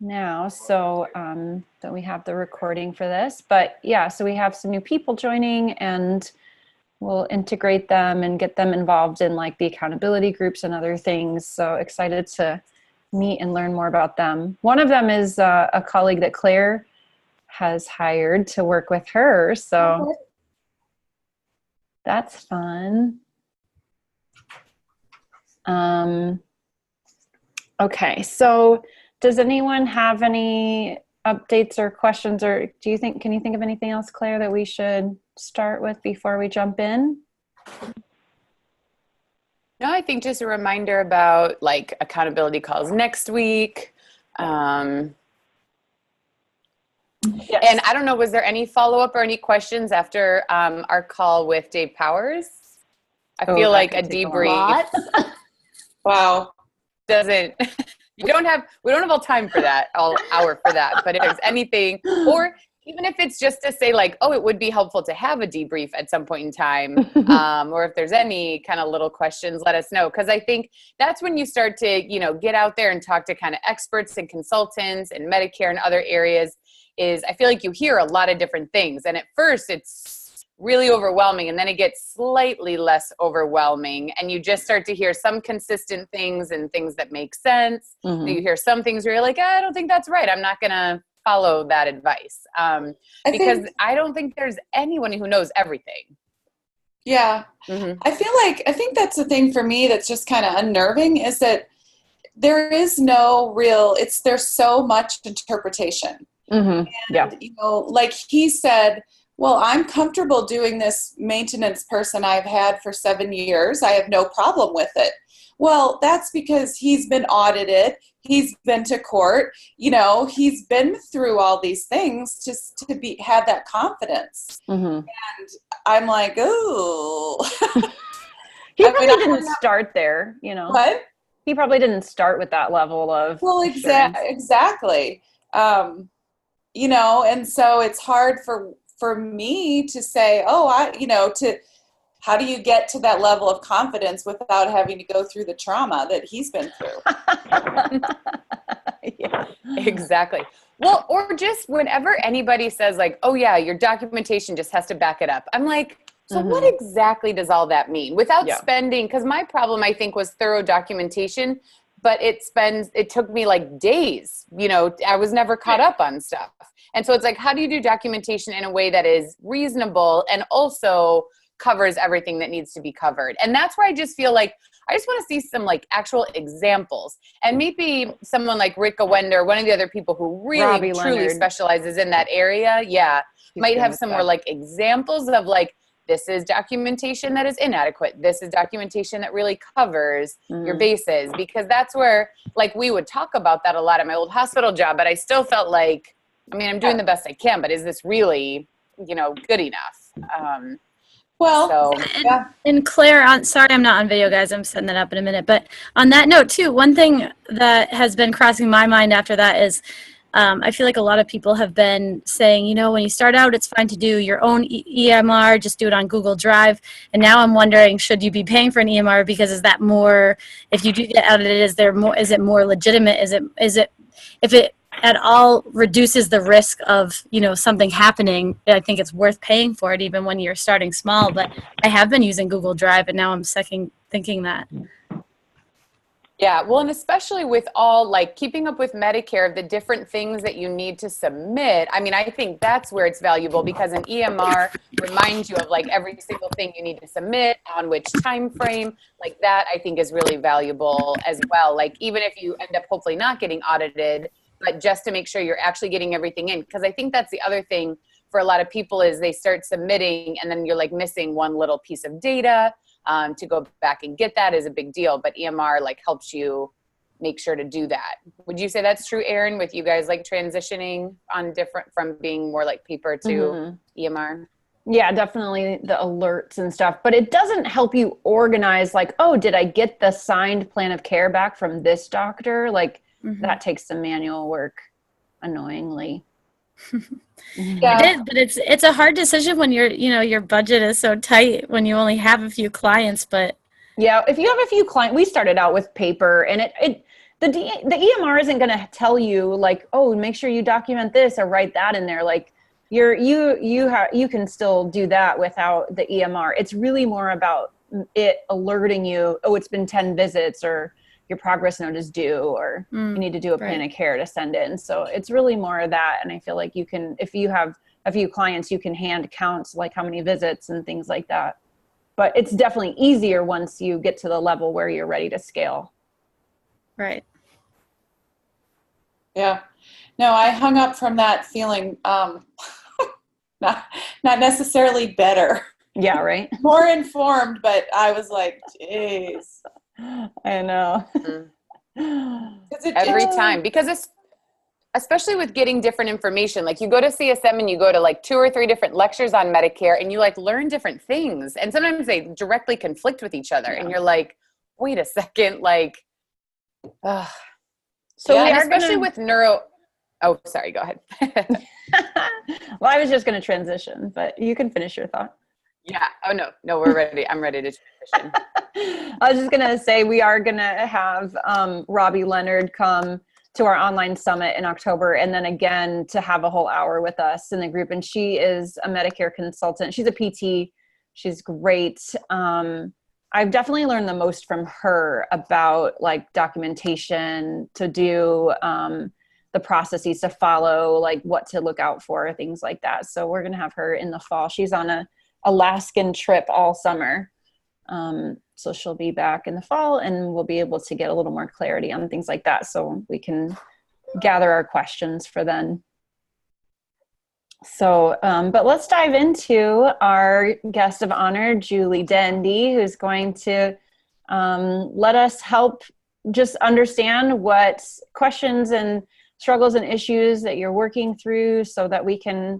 now so that we have the recording for this. But yeah, so we have some new people joining, and we'll integrate them and get them involved in like the accountability groups and other things. So excited to meet and learn more about them. One of them is a colleague that Claire has hired to work with her. So that's fun. Okay, so does anyone have any updates or questions, or can you think of anything else, Claire, that we should start with before we jump in? No, I think just a reminder about like accountability calls next week. Yes. And I don't know, was there any follow-up or any questions after our call with Dave Powers? I feel like a debrief. Wow. We don't have all time for that, all hour for that. But if there's anything, or even if it's just to say like, oh, it would be helpful to have a debrief at some point in time, or if there's any kind of little questions, let us know. Because I think that's when you start to, get out there and talk to kind of experts and consultants and Medicare and other areas. I feel like you hear a lot of different things. And at first it's really overwhelming, and then it gets slightly less overwhelming, and you just start to hear some consistent things and things that make sense. Mm-hmm. You hear some things where you're like, I don't think that's right. I'm not going to follow that advice. Because I don't think there's anyone who knows everything. Yeah. Mm-hmm. I think that's the thing for me that's just kind of unnerving, is that there is no real, there's so much interpretation. Mm-hmm. And, like he said, well, I'm comfortable doing this maintenance person I've had for 7 years. I have no problem with it. Well, that's because he's been audited. He's been to court. He's been through all these things just to have that confidence. Mm-hmm. And I'm like, ooh. He probably didn't start there, What? He probably didn't start with that level of. Well, exactly. And so it's hard for me to say, how do you get to that level of confidence without having to go through the trauma that he's been through? Yeah, exactly. Well, or just whenever anybody says like, oh yeah, your documentation just has to back it up. I'm like, so what exactly does all that mean? Without spending, because my problem I think was thorough documentation, but it took me like days, I was never caught up on stuff. And so it's like, how do you do documentation in a way that is reasonable and also covers everything that needs to be covered? And that's where I just feel like I just want to see some like actual examples. And maybe someone like Rick Owender, one of the other people who really truly specializes in that area, might have some more like examples of like, this is documentation that is inadequate. This is documentation that really covers your bases. Because that's where like we would talk about that a lot at my old hospital job, but I still felt like, I'm doing the best I can, but is this really, good enough? And Claire, sorry I'm not on video, guys. I'm setting that up in a minute. But on that note, too, one thing that has been crossing my mind after that is I feel like a lot of people have been saying, when you start out, it's fine to do your own EMR, just do it on Google Drive. And now I'm wondering, should you be paying for an EMR? Because is that more, if you do get audited, is it more legitimate? Is it, if it at all reduces the risk of, something happening, I think it's worth paying for it even when you're starting small. But I have been using Google Drive, and now I'm thinking that. Yeah, well, and especially with all like keeping up with Medicare, the different things that you need to submit. I think that's where it's valuable, because an EMR reminds you of like every single thing you need to submit on which time frame. Like that, I think is really valuable as well. Like even if you end up hopefully not getting audited, but just to make sure you're actually getting everything in. Because I think that's the other thing for a lot of people is they start submitting and then you're like missing one little piece of data. To go back and get that is a big deal, but EMR like helps you make sure to do that. Would you say that's true, Erin, with you guys like transitioning on different from being more like paper to EMR? Yeah, definitely the alerts and stuff, but it doesn't help you organize like, oh, did I get the signed plan of care back from this doctor? Like that takes some manual work, annoyingly. It is, but it's a hard decision when your budget is so tight when you only have a few clients. But yeah, if you have a few clients, we started out with paper, and it the EMR isn't going to tell you like, oh, make sure you document this or write that in there. Like you can still do that without the EMR. It's really more about it alerting you, oh, it's been 10 visits, or your progress note is due, or you need to do a plan of care to send in. So it's really more of that. And I feel like you can, if you have a few clients, you can hand count like how many visits and things like that. But it's definitely easier once you get to the level where you're ready to scale. Right. Yeah. No, I hung up from that feeling not necessarily better. Yeah, right. More informed, but I was like, geez. I know. Every time, because it's, especially with getting different information, like you go to CSM and you go to like 2 or 3 different lectures on Medicare and you like learn different things. And sometimes they directly conflict with each other. And you're like, wait a second, like, So yeah, and especially with neuro. Oh, sorry, go ahead. Well, I was just going to transition, but you can finish your thought. Yeah. Oh, no, we're ready. I'm ready to transition. I was just going to say we are going to have Robbie Leonard come to our online summit in October, and then again to have a whole hour with us in the group. And she is a Medicare consultant. She's a PT. She's great. I've definitely learned the most from her about like documentation to do, the processes to follow, like what to look out for, things like that. So we're going to have her in the fall. She's on a Alaskan trip all summer. So she'll be back in the fall and we'll be able to get a little more clarity on things like that. So we can gather our questions for then. So, but let's dive into our guest of honor, Julie Dendy, who's going to let us help just understand what questions and struggles and issues that you're working through so that we can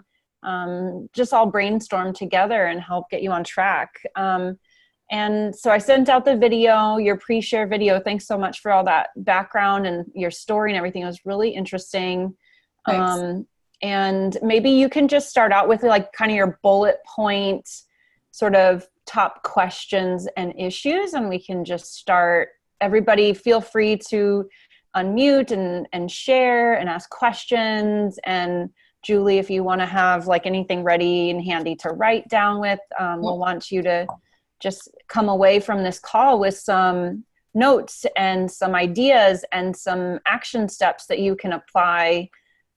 just all brainstorm together and help get you on track. And so I sent out the video, your pre-share video. Thanks so much for all that background and your story and everything. It was really interesting. And maybe you can just start out with like kind of your bullet point sort of top questions and issues, and we can just start. Everybody feel free to unmute and share and ask questions. And Julie, if you want to have like anything ready and handy to write down with, we'll want you to just come away from this call with some notes and some ideas and some action steps that you can apply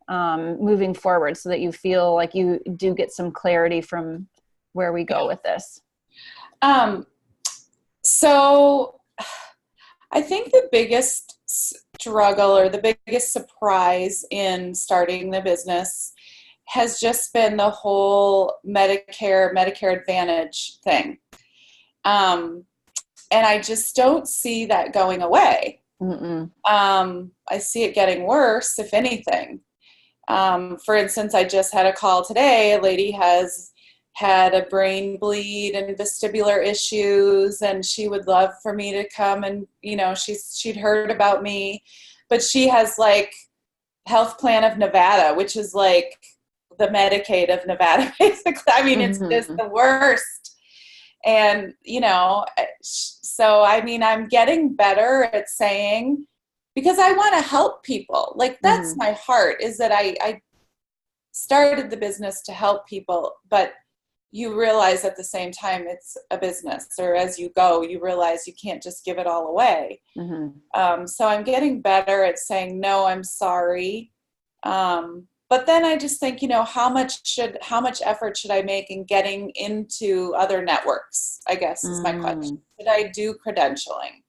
moving forward so that you feel like you do get some clarity from where we go with this. So I think the biggest struggle or the biggest surprise in starting the business has just been the whole Medicare Advantage thing. And I just don't see that going away. I see it getting worse, if anything. For instance, I just had a call today. A lady has had a brain bleed and vestibular issues, and she would love for me to come and, you know, she'd heard about me, but she has like Health Plan of Nevada, which is like the Medicaid of Nevada, basically. I mean, it's just the worst. And, you know, so, I mean, I'm getting better at saying, because I want to help people. Like, that's my heart, is that I started the business to help people, but you realize at the same time it's a business, or as you go, you realize you can't just give it all away. So I'm getting better at saying, no, I'm sorry. But then I just think, you know, how much effort should I make in getting into other networks, I guess is my question. Should I do credentialing?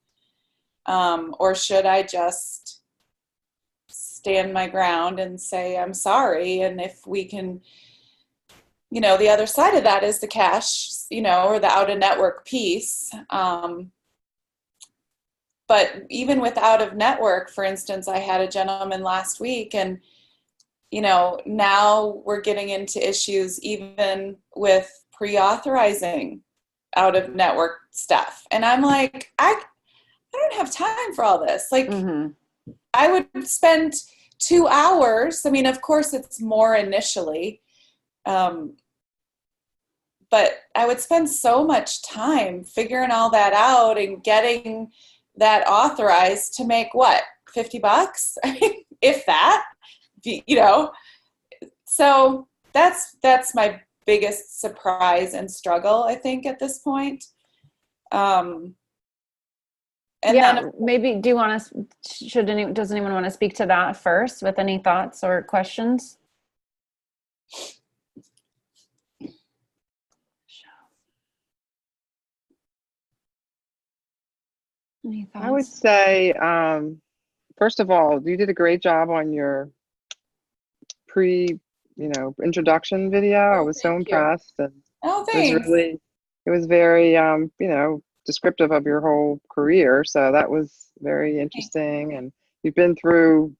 Or should I just stand my ground and say, I'm sorry? And if we can, you know, the other side of that is the cash, you know, or the out-of-network piece. But even with out-of-network, for instance, I had a gentleman last week, and, you know, now we're getting into issues even with pre-authorizing out-of-network stuff. And I'm like, I don't have time for all this. Like, I would spend 2 hours. I mean, of course, it's more initially. But I would spend so much time figuring all that out and getting that authorized to make what? $50. I mean, if that, you know, so that's my biggest surprise and struggle, I think, at this point. And then maybe do you want to, does anyone want to speak to that first with any thoughts or questions? Any thoughts? I would say, first of all, you did a great job on your introduction video. I was so impressed. And thanks. It was very, descriptive of your whole career. So that was very interesting. And you've been through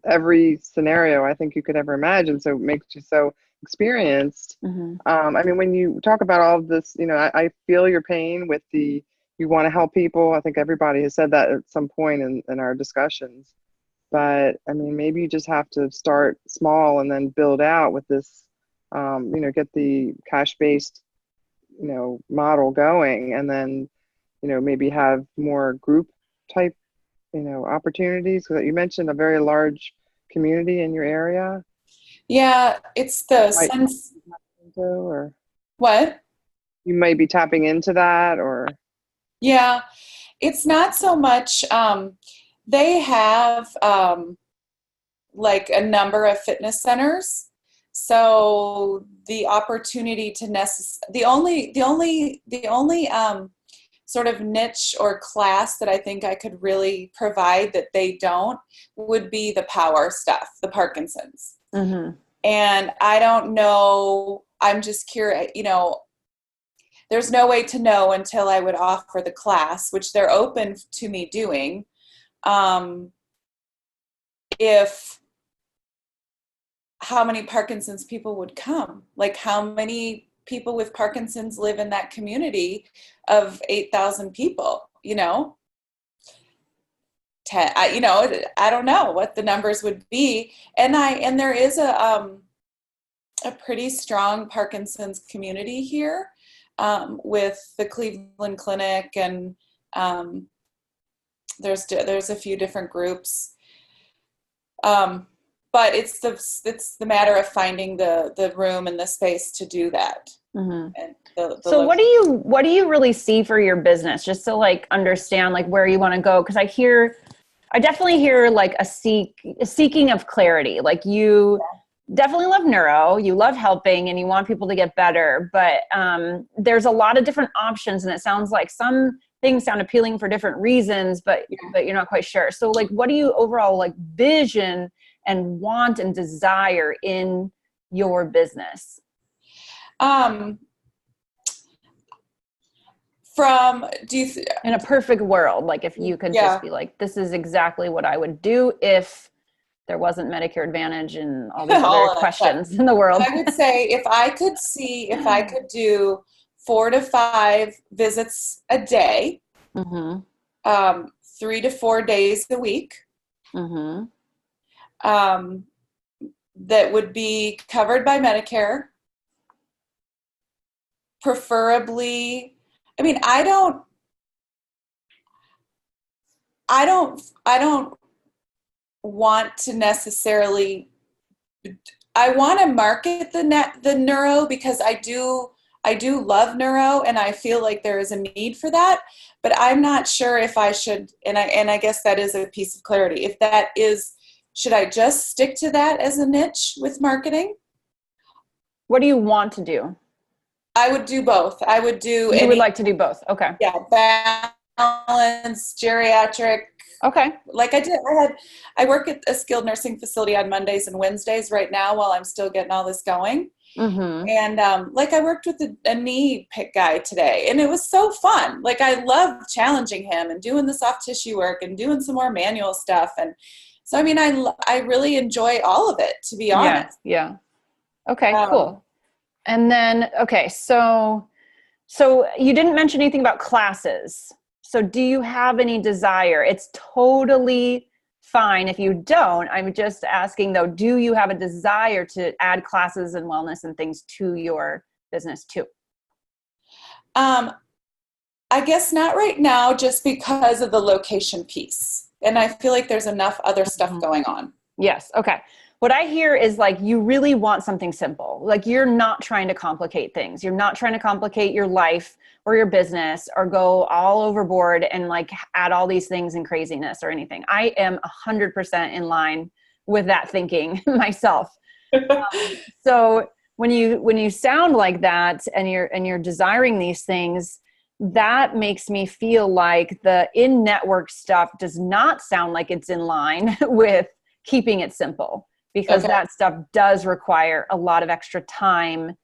every scenario I think you could ever imagine. So it makes you so experienced. I mean, when you talk about all of this, I feel your pain with you want to help people. I think everybody has said that at some point in our discussions. But I mean, maybe you just have to start small and then build out with this, get the cash-based, model going, and then, maybe have more group type, opportunities. So you mentioned a very large community in your area. Yeah, it's the sense. Or What? You might be tapping into that, or. Yeah, it's not so much. They have like a number of fitness centers, so the opportunity to the only sort of niche or class that I think I could really provide that they don't would be the power stuff, the Parkinson's. And I don't know. I'm just curious. There's no way to know until I would offer the class, which they're open to me doing. If how many Parkinson's people would come, like how many people with Parkinson's live in that community of 8,000 people, I don't know what the numbers would be. And there is a pretty strong Parkinson's community here. With the Cleveland Clinic, and there's a few different groups, but it's the matter of finding the room and the space to do that. And so what do you really see for your business, just to like understand like where you want to go? Because I definitely hear like a seeking of clarity. Like you definitely love neuro, you love helping, and you want people to get better, but there's a lot of different options, and it sounds like some things sound appealing for different reasons, but you're not quite sure. So like, what do you overall like vision and want and desire in your business? In a perfect world, like if you could just be like, this is exactly what I would do if there wasn't Medicare Advantage and all these other questions in the world. I would say if I could do 4 to 5 visits a day, 3 to 4 days a week, that would be covered by Medicare, preferably. I mean, I don't want to necessarily, I want to market the neuro because I do love neuro, and I feel like there is a need for that, but I'm not sure if I should, and I guess that is a piece of clarity. If that is, should I just stick to that as a niche with marketing? What do you want to do? I would do both. I would do. You would like to do both. Okay. Yeah. Balance, geriatric. Okay. Like I work at a skilled nursing facility on Mondays and Wednesdays right now while I'm still getting all this going. And like I worked with a knee pick guy today, and it was so fun. Like I love challenging him and doing the soft tissue work and doing some more manual stuff. And so, I mean, I really enjoy all of it, to be honest. Yeah. Okay, cool. And then, okay, so you didn't mention anything about classes. So do you have any desire? It's totally fine if you don't. I'm just asking though, do you have a desire to add classes and wellness and things to your business too? I guess not right now, just because of the location piece. And I feel like there's enough other stuff going on. Yes. Okay. What I hear is like, you really want something simple. Like, you're not trying to complicate things. You're not trying to complicate your life or your business or go all overboard and like add all these things and craziness or anything. I am 100% in line with that thinking myself. So when you sound like that and you're desiring these things, that makes me feel like the in-network stuff does not sound like it's in line with keeping it simple, because that stuff does require a lot of extra time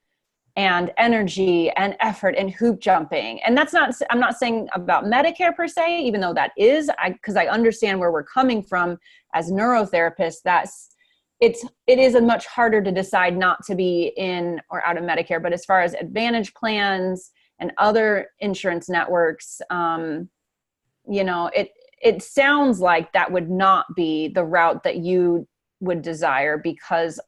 and energy and effort and hoop jumping. And I'm not saying about Medicare per se, even though that is, because I understand where we're coming from as neurotherapists, it is a much harder to decide not to be in or out of Medicare. But as far as Advantage plans and other insurance networks, it sounds like that would not be the route that you would desire, because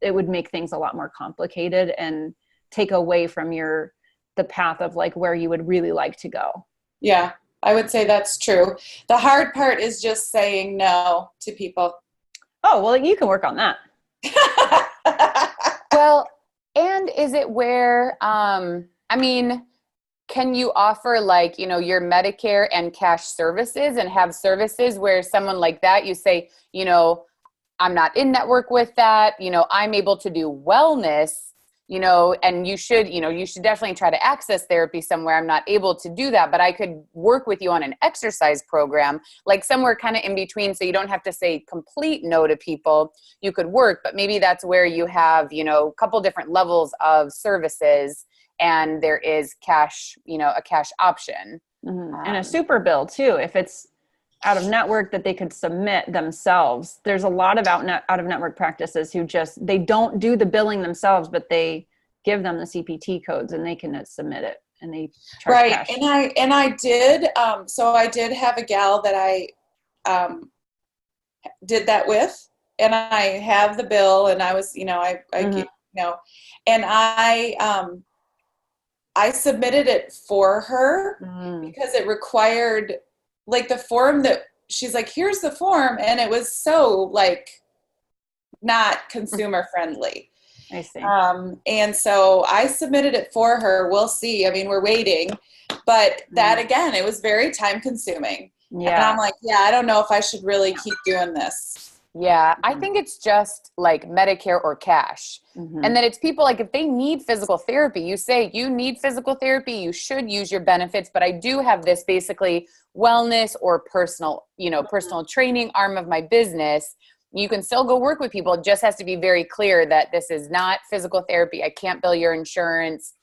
it would make things a lot more complicated and take away from the path of like where you would really like to go. Yeah, I would say that's true. The hard part is just saying no to people. Oh, well, you can work on that. Well, and is it where, can you offer like, your Medicare and cash services and have services where someone like that, you say, I'm not in network with that, I'm able to do wellness, and you should definitely try to access therapy somewhere. I'm not able to do that, but I could work with you on an exercise program, like somewhere kind of in between. So you don't have to say complete no to people. You could work, but maybe that's where you have, a couple different levels of services, and there is cash, a cash option. Mm-hmm. And a super bill too, if it's out of network that they could submit themselves. There's a lot of out of network practices who they don't do the billing themselves, but they give them the CPT codes and they can submit it, and they charge cash. And I did, so I did have a gal that I did that with, and I have the bill, and I was, and I submitted it for her because it required like the form that she's like, here's the form. And it was so like not consumer friendly. I see. And so I submitted it for her. We'll see. I mean, we're waiting, but that again, it was very time consuming. Yeah. And I'm like, I don't know if I should really keep doing this. Yeah, I think it's just like Medicare or cash. Mm-hmm. And then it's people like, if they need physical therapy, you say you need physical therapy, you should use your benefits. But I do have this basically wellness or personal training arm of my business. You can still go work with people. It just has to be very clear that this is not physical therapy. I can't bill your insurance.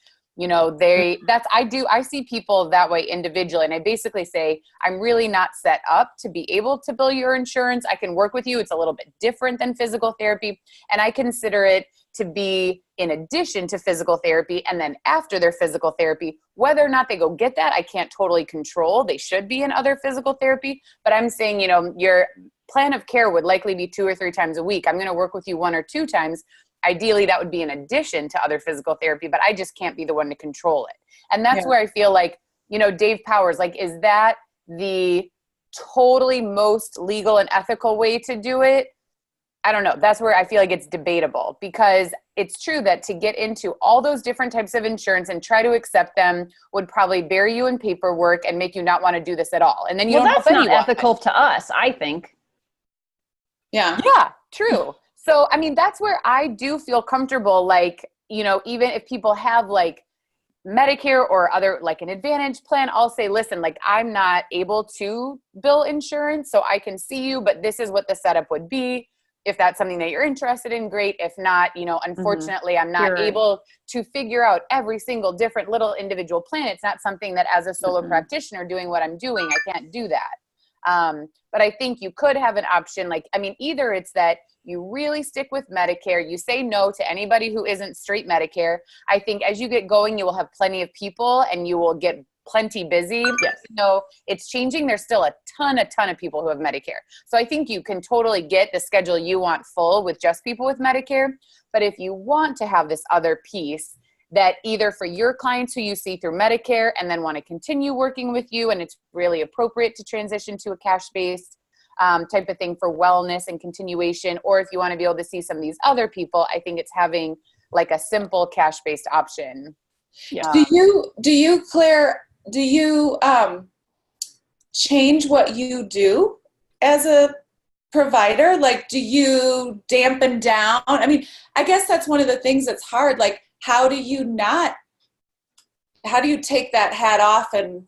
I see people that way individually. And I basically say, I'm really not set up to be able to bill your insurance. I can work with you. It's a little bit different than physical therapy. And I consider it to be in addition to physical therapy. And then after their physical therapy, whether or not they go get that, I can't totally control. They should be in other physical therapy. But I'm saying, your plan of care would likely be 2 or 3 times a week. I'm going to work with you 1 or 2 times. Ideally, that would be in addition to other physical therapy, but I just can't be the one to control it. And that's where I feel like, Dave Powers, like, is that the totally most legal and ethical way to do it? I don't know. That's where I feel like it's debatable, because it's true that to get into all those different types of insurance and try to accept them would probably bury you in paperwork and make you not want to do this at all. And then you don't help anyone. That's not ethical to us, I think. Yeah. Yeah, true. So, I mean, that's where I do feel comfortable, like, even if people have like Medicare or other, like an Advantage plan, I'll say, listen, like, I'm not able to bill insurance, so I can see you, but this is what the setup would be. If that's something that you're interested in, great. If not, unfortunately, I'm not able to figure out every single different little individual plan. It's not something that as a solo practitioner doing what I'm doing, I can't do that. But I think you could have an option, like, either it's that you really stick with Medicare, you say no to anybody who isn't straight Medicare. I think as you get going, you will have plenty of people and you will get plenty busy. Yes. It's changing. There's still a ton of people who have Medicare. So I think you can totally get the schedule you want full with just people with Medicare. But if you want to have this other piece, that either for your clients who you see through Medicare and then want to continue working with you, and it's really appropriate to transition to a cash-based type of thing for wellness and continuation. Or if you want to be able to see some of these other people, I think it's having like a simple cash-based option. Yeah. Claire, do you change what you do as a provider? Like, do you dampen down? I mean, I guess that's one of the things that's hard. Like, how do you take that hat off? And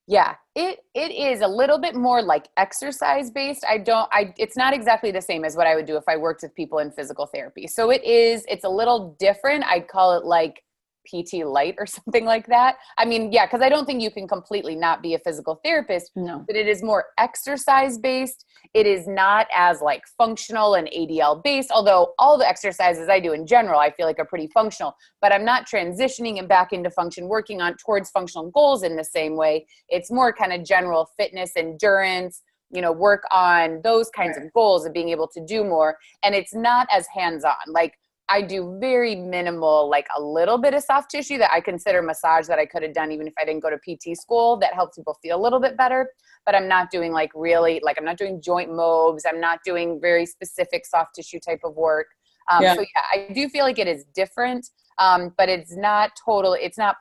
yeah, it is a little bit more like exercise based. It's not exactly the same as what I would do if I worked with people in physical therapy. So it's a little different. I'd call it like PT light or something like that. I mean, yeah, because I don't think you can completely not be a physical therapist. No. But it is more exercise based. It is not as like functional and ADL based, although all the exercises I do in general, I feel like are pretty functional, but I'm not transitioning and back into function, working on towards functional goals in the same way. It's more kind of general fitness, endurance, work on those kinds of goals of being able to do more. And it's not as hands-on. Like, I do very minimal, like a little bit of soft tissue that I consider massage that I could have done even if I didn't go to PT school that helps people feel a little bit better. But I'm not doing I'm not doing joint moves. I'm not doing very specific soft tissue type of work. So yeah, I do feel like it is different, but it's not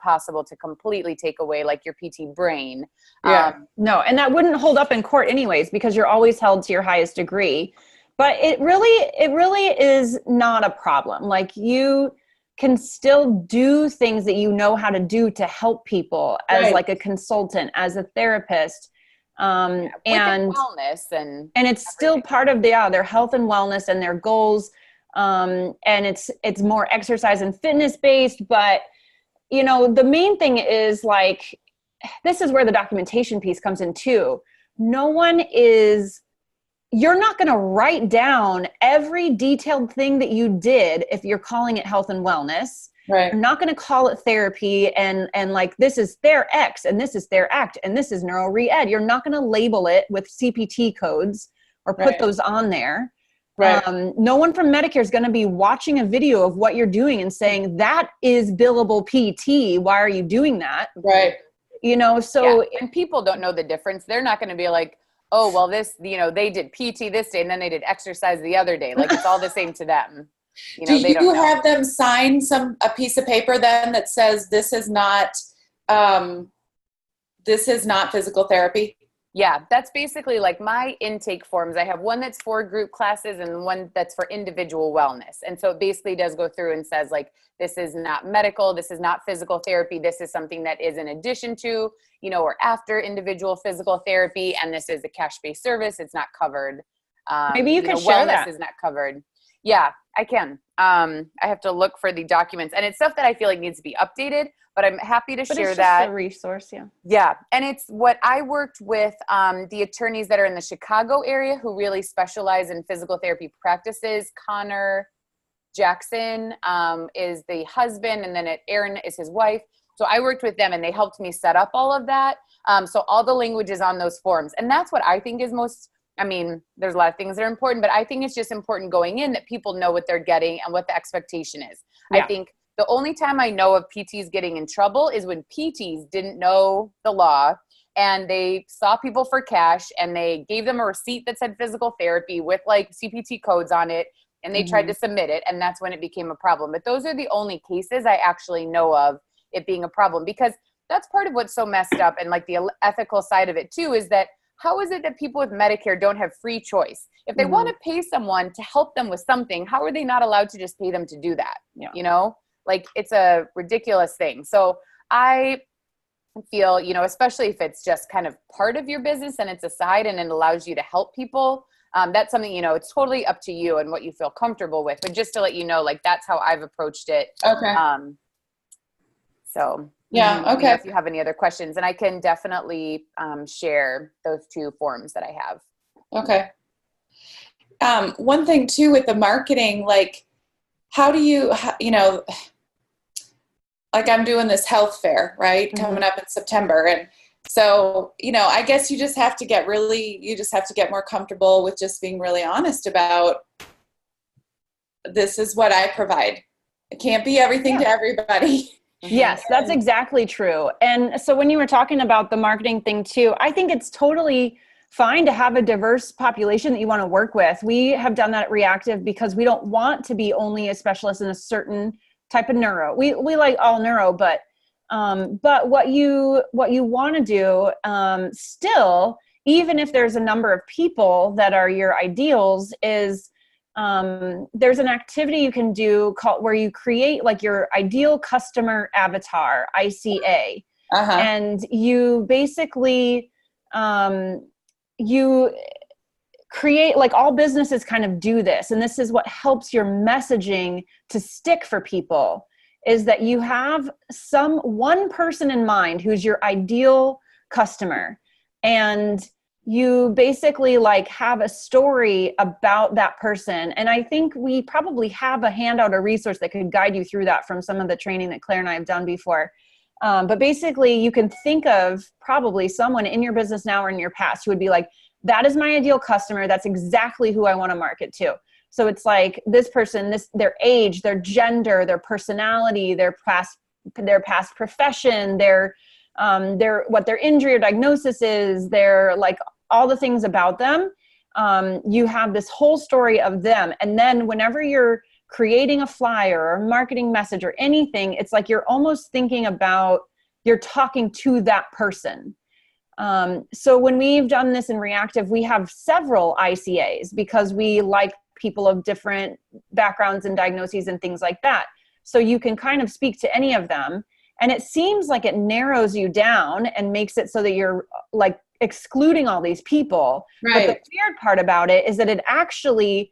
possible to completely take away like your PT brain. No, and that wouldn't hold up in court anyways, because you're always held to your highest degree. But it really is not a problem. Like, you can still do things that you know how to do to help people as like a consultant, as a therapist. And wellness and it's everything. Still part of their health and wellness and their goals. And it's more exercise and fitness based, but the main thing is like, this is where the documentation piece comes in too. You're not going to write down every detailed thing that you did if you're calling it health and wellness. Right. You're not going to call it therapy and like, this is their X and this is their ACT and this is neuro re-ed. You're not going to label it with CPT codes or put those on there. Right. No one from Medicare is going to be watching a video of what you're doing and saying, that is billable PT. Why are you doing that? Right. And people don't know the difference. They're not going to be like, oh, well, this, they did PT this day and then they did exercise the other day. Like, it's all the same to them. Do you have them sign a piece of paper then that says this is not physical therapy? Yeah, that's basically like my intake forms. I have one that's for group classes and one that's for individual wellness. And so it basically does go through and says like, this is not medical, this is not physical therapy, this is something that is in addition to, or after individual physical therapy, and this is a cash-based service, it's not covered. Maybe you can share that. Wellness is not covered. Yeah, I can. I have to look for the documents, and it's stuff that I feel like needs to be updated, but I'm happy to share that. It's just a resource, yeah. Yeah, and it's what I worked with the attorneys that are in the Chicago area who really specialize in physical therapy practices. Connor Jackson is the husband, and then Erin is his wife. So I worked with them, and they helped me set up all of that. So all the language is on those forms, and that's what I think is most. I mean, there's a lot of things that are important, but I think it's just important going in that people know what they're getting and what the expectation is. Yeah. I think the only time I know of PTs getting in trouble is when PTs didn't know the law and they saw people for cash and they gave them a receipt that said physical therapy with like CPT codes on it, and they tried to submit it, and that's when it became a problem. But those are the only cases I actually know of it being a problem, because that's part of what's so messed up, and like the ethical side of it too is that how is it that people with Medicare don't have free choice? If they want to pay someone to help them with something, how are they not allowed to just pay them to do that? Yeah. Like, it's a ridiculous thing. So I feel, especially if it's just kind of part of your business and it's a side and it allows you to help people, that's something, it's totally up to you and what you feel comfortable with. But just to let you know, like, that's how I've approached it. Okay. So yeah. Okay. If you have any other questions, and I can definitely share those two forms that I have. Okay. One thing too with the marketing, like, how do you, like, I'm doing this health fair, right? Coming up in September. And so, I guess you just have to get more comfortable with just being really honest about, this is what I provide. It can't be everything to everybody. Yes, that's exactly true. And so when you were talking about the marketing thing too, I think it's totally fine to have a diverse population that you want to work with. We have done that at Reactive because we don't want to be only a specialist in a certain type of neuro. We like all neuro, but what you want to do still, even if there's a number of people that are your ideals, is there's an activity you can do called where you create like your ideal customer avatar, ICA. And you basically you create, like all businesses kind of do this, and this is what helps your messaging to stick for people, is that you have one person in mind who's your ideal customer, and you basically like have a story about that person. And I think we probably have a handout or resource that could guide you through that from some of the training that Claire and I have done before. But basically you can think of probably someone in your business now or in your past who would be like, that is my ideal customer. That's exactly who I want to market to. So it's like this person, their age, their gender, their personality, their past profession, their what their injury or diagnosis is, their like all the things about them. You have this whole story of them. And then whenever you're creating a flyer or a marketing message or anything, it's like you're almost thinking about, you're talking to that person. So when we've done this in Reactive, we have several ICAs because we like people of different backgrounds and diagnoses and things like that. So you can kind of speak to any of them. And it seems like it narrows you down and makes it so that you're like excluding all these people. Right. But the weird part about it is that it actually,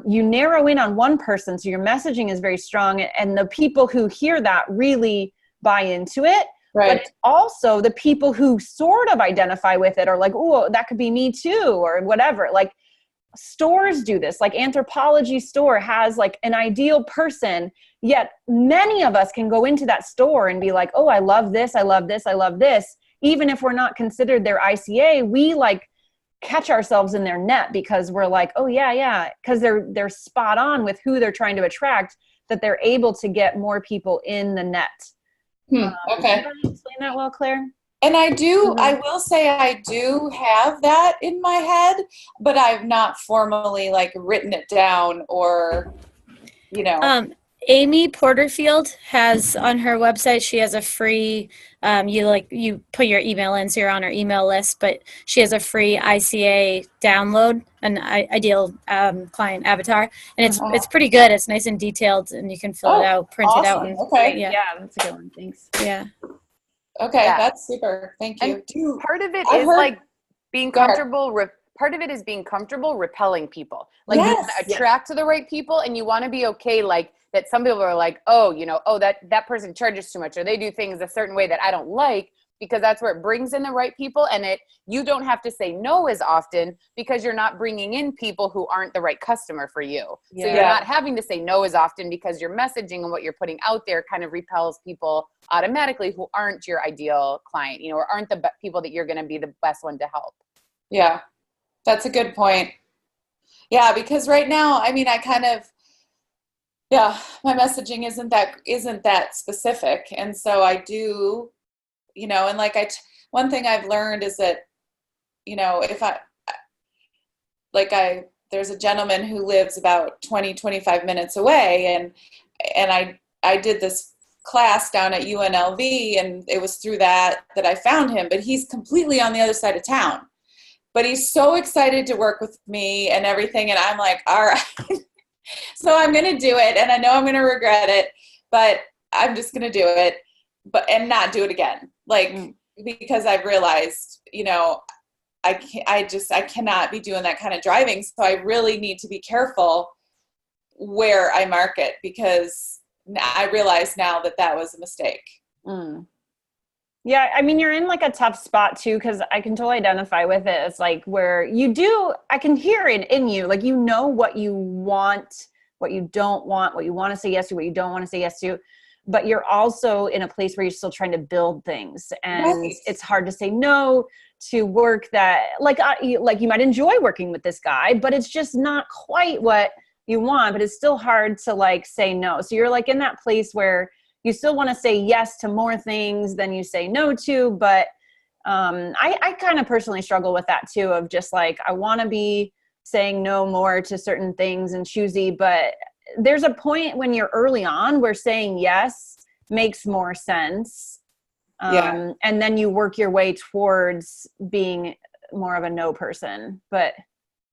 you narrow in on one person. So your messaging is very strong, and the people who hear that really buy into it. Right. But it's also the people who sort of identify with it are like, oh, that could be me too, or whatever. Like stores do this, like Anthropology store has like an ideal person, yet many of us can go into that store and be like, oh, I love this, I love this, I love this. Even if we're not considered their ICA, we like catch ourselves in their net because we're like, oh yeah, because they're spot on with who they're trying to attract, that they're able to get more people in the net. Okay. Did I explain that well, Claire? And I will say I do have that in my head, but I've not formally like written it down or, you know. Amy Porterfield has on her website, she has a free, you put your email in, so you're on her email list, but she has a free ICA download, an ideal client avatar. And it's pretty good. It's nice and detailed, and you can fill it out, print it out. And, okay. Yeah, that's a good one. Thanks. Yeah. Okay, Yeah. That's super. Thank you. And part of it is like being comfortable. Part of it is being comfortable repelling people. Like you want to attract to the right people, and you want to be okay. Like that, some people are like, oh, that person charges too much, or they do things a certain way that I don't like, because that's where it brings in the right people, and you don't have to say no as often because you're not bringing in people who aren't the right customer for you. Yeah. So you're not having to say no as often because your messaging and what you're putting out there kind of repels people automatically who aren't your ideal client, or aren't the people that you're going to be the best one to help. Yeah, that's a good point. Yeah, because right now, I mean, I kind of, my messaging isn't that specific, and so I do. And like one thing I've learned is that, if there's a gentleman who lives about 20-25 minutes away, and I did this class down at UNLV, and it was through that I found him, but he's completely on the other side of town, but he's so excited to work with me and everything. And I'm like, all right, so I'm going to do it. And I know I'm going to regret it, but I'm just going to do it, and not do it again. Like, because I've realized, I cannot be doing that kind of driving. So I really need to be careful where I market, because I realize now that was a mistake. Yeah, I mean, you're in like a tough spot too, because I can totally identify with it. It's like where I can hear it in you, like what you want, what you don't want, what you want to say yes to, what you don't want to say yes to. But you're also in a place where you're still trying to build things, and it's hard to say no to work that like you might enjoy working with this guy, but it's just not quite what you want. But it's still hard to like say no. So you're like in that place where you still want to say yes to more things than you say no to, but I kind of personally struggle with that too, of just like, I want to be saying no more to certain things and choosy, but there's a point when you're early on where saying yes makes more sense. And then you work your way towards being more of a no person. But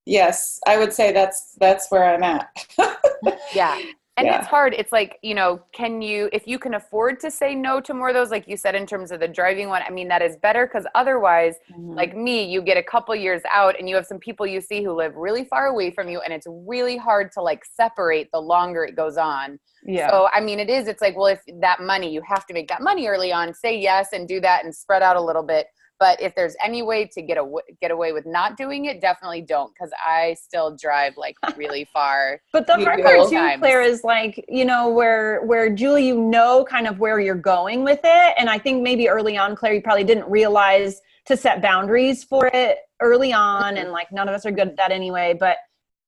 yes, I would say that's where I'm at. Yeah. And it's hard. It's like, if you can afford to say no to more of those, like you said, in terms of the driving one, I mean, that is better, because otherwise, like me, you get a couple years out and you have some people you see who live really far away from you, and it's really hard to like separate the longer it goes on. Yeah. So, I mean, it's like, well, if that money, you have to make that money early on, say yes and do that and spread out a little bit. But if there's any way to get away with not doing it, definitely don't, because I still drive like really far. But the hard part too, Claire, is like, where Julie, kind of where you're going with it. And I think maybe early on, Claire, you probably didn't realize to set boundaries for it early on. And like, none of us are good at that anyway. But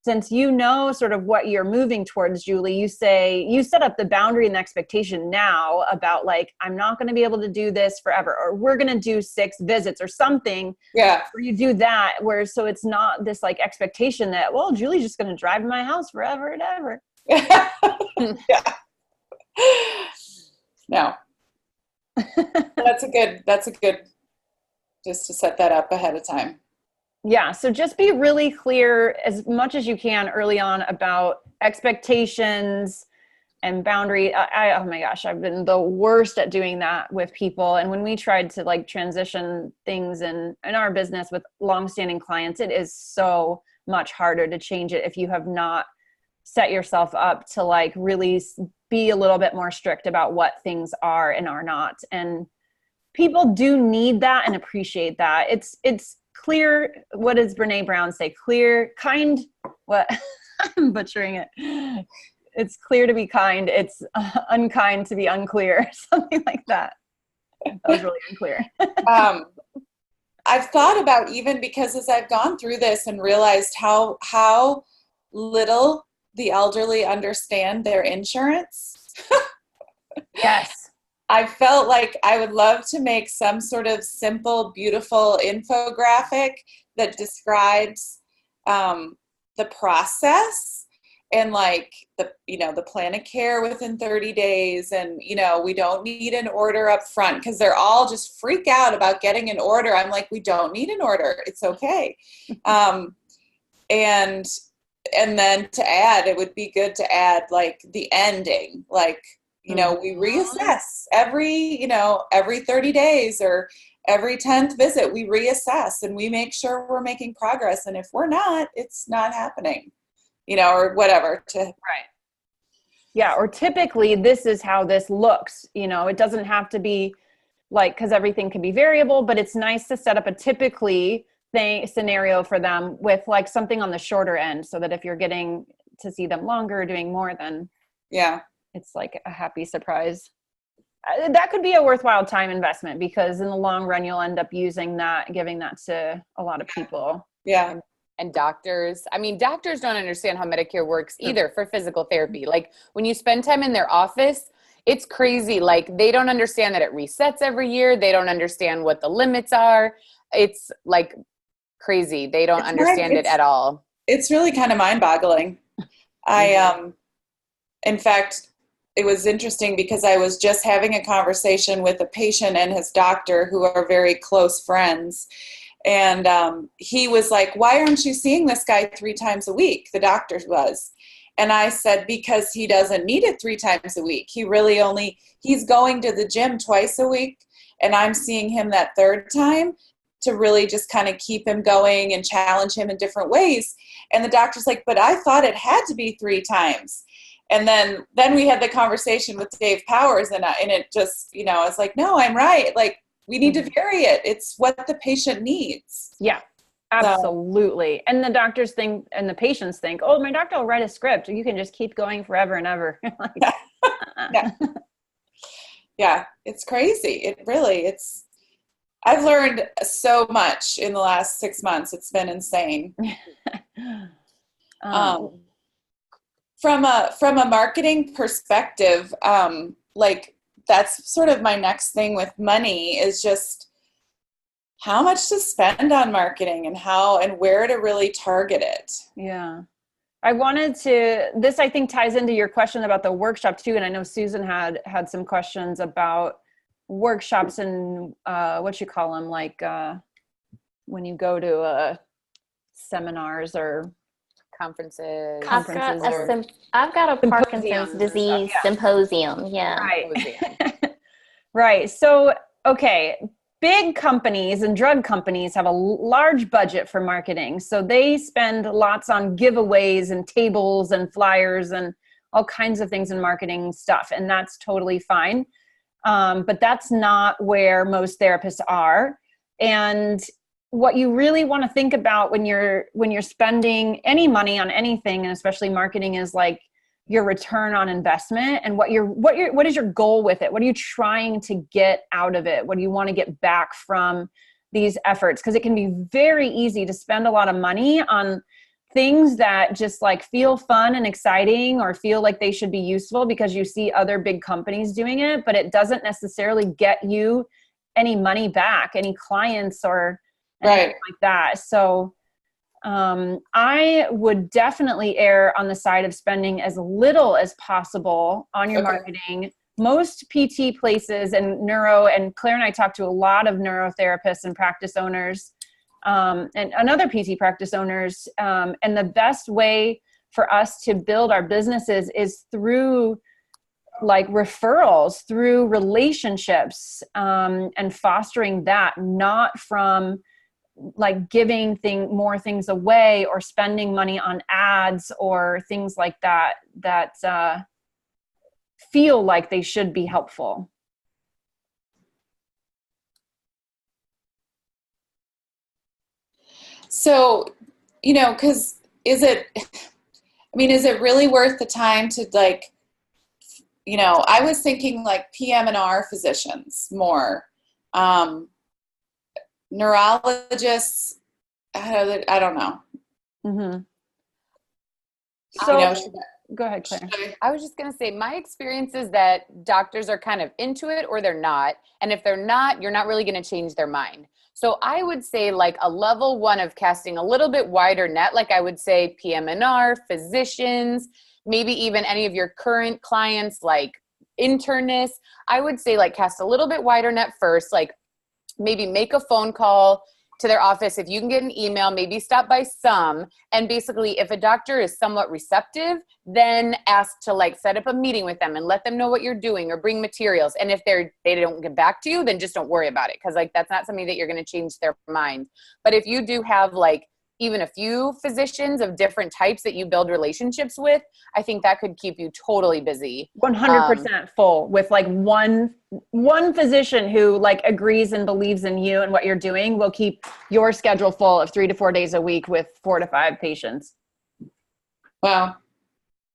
since sort of what you're moving towards, Julie, you set up the boundary and the expectation now about like, I'm not going to be able to do this forever, or we're going to do 6 visits or something. Yeah. Where you do that, so it's not this like expectation that, well, Julie's just going to drive to my house forever and ever. Yeah. No. That's a good, just to set that up ahead of time. Yeah. So just be really clear as much as you can early on about expectations and boundary. Oh my gosh, I've been the worst at doing that with people. And when we tried to like transition things in our business with longstanding clients, it is so much harder to change it if you have not set yourself up to like really be a little bit more strict about what things are and are not. And people do need that and appreciate that. It's clear. What does Brene Brown say? Clear, kind, what? I'm butchering it. It's clear to be kind. It's unkind to be unclear. Something like that. That was really unclear. I've thought about, even because as I've gone through this and realized how little the elderly understand their insurance. Yes. I felt like I would love to make some sort of simple, beautiful infographic that describes the process and like the plan of care within 30 days. And, we don't need an order up front, because they're all just freak out about getting an order. I'm like, we don't need an order. It's okay. And then to add, it would be good to add like the ending, like, we reassess every 30 days or every 10th visit, we reassess and we make sure we're making progress. And if we're not, it's not happening, or whatever. Right. Yeah. Or typically this is how this looks, it doesn't have to be like, because everything can be variable, but it's nice to set up a typically scenario for them with like something on the shorter end, so that if you're getting to see them longer, doing more, then it's like a happy surprise. That could be a worthwhile time investment, because in the long run, you'll end up giving that to a lot of people. Yeah. And doctors don't understand how Medicare works either for physical therapy. Like when you spend time in their office, it's crazy. Like they don't understand that it resets every year. They don't understand what the limits are. It's like crazy. They don't understand it at all. It's really kind of mind-boggling. In fact, it was interesting because I was just having a conversation with a patient and his doctor, who are very close friends. And he was like, why aren't you seeing this guy 3 times a week? The doctor was. And I said, because he doesn't need it 3 times a week. He's going to the gym twice a week. And I'm seeing him that 3rd time to really just kind of keep him going and challenge him in different ways. And the doctor's like, but I thought it had to be 3 times. And then we had the conversation with Dave Powers, and it just, I was like, no, I'm right. Like, we need to vary it. It's what the patient needs. Yeah, absolutely. And the doctors think, and the patients think, oh, my doctor will write a script. You can just keep going forever and ever. Like, yeah, it's crazy. I've learned so much in the last 6 months. It's been insane. From a marketing perspective, like that's sort of my next thing with money, is just how much to spend on marketing and how and where to really target it. Yeah. I wanted to, this I think ties into your question about the workshop too. And I know Susan had some questions about workshops and what you call them, like when you go to seminars or conferences. I've got a Parkinson's Symposiums disease symposium. Yeah. Right. Right. So, okay. Big companies and drug companies have a large budget for marketing. So they spend lots on giveaways and tables and flyers and all kinds of things in marketing stuff. And that's totally fine. But that's not where most therapists are. And what you really want to think about when you're spending any money on anything, and especially marketing, is like your return on investment and what is your goal with it? What are you trying to get out of it? What do you want to get back from these efforts? Because it can be very easy to spend a lot of money on things that just like feel fun and exciting or feel like they should be useful because you see other big companies doing it, but it doesn't necessarily get you any money back, any clients or anything like that. So I would definitely err on the side of spending as little as possible on your marketing. Most PT places and neuro, and Claire and I talked to a lot of neurotherapists and practice owners and other PT practice owners. And the best way for us to build our businesses is through like referrals, through relationships, and fostering that, not from like giving more things away or spending money on ads or things like that feel like they should be helpful. So, because is it really worth the time to like, I was thinking like PM&R physicians more, neurologists, I don't know. Mm-hmm. So go ahead, Claire. I was just going to say, my experience is that doctors are kind of into it or they're not. And if they're not, you're not really going to change their mind. So I would say like a level 1 of casting a little bit wider net, like I would say PM&R, physicians, maybe even any of your current clients like internists. I would say like cast a little bit wider net first, like maybe make a phone call to their office. If you can get an email, maybe stop by some. And basically, if a doctor is somewhat receptive, then ask to like set up a meeting with them and let them know what you're doing or bring materials. And if they don't get back to you, then just don't worry about it. Cause like, that's not something that you're going to change their mind. But if you do have like even a few physicians of different types that you build relationships with, I think that could keep you totally busy. 100% full with like one physician who like agrees and believes in you and what you're doing will keep your schedule full of 3 to 4 days a week with 4 to 5 patients. Wow.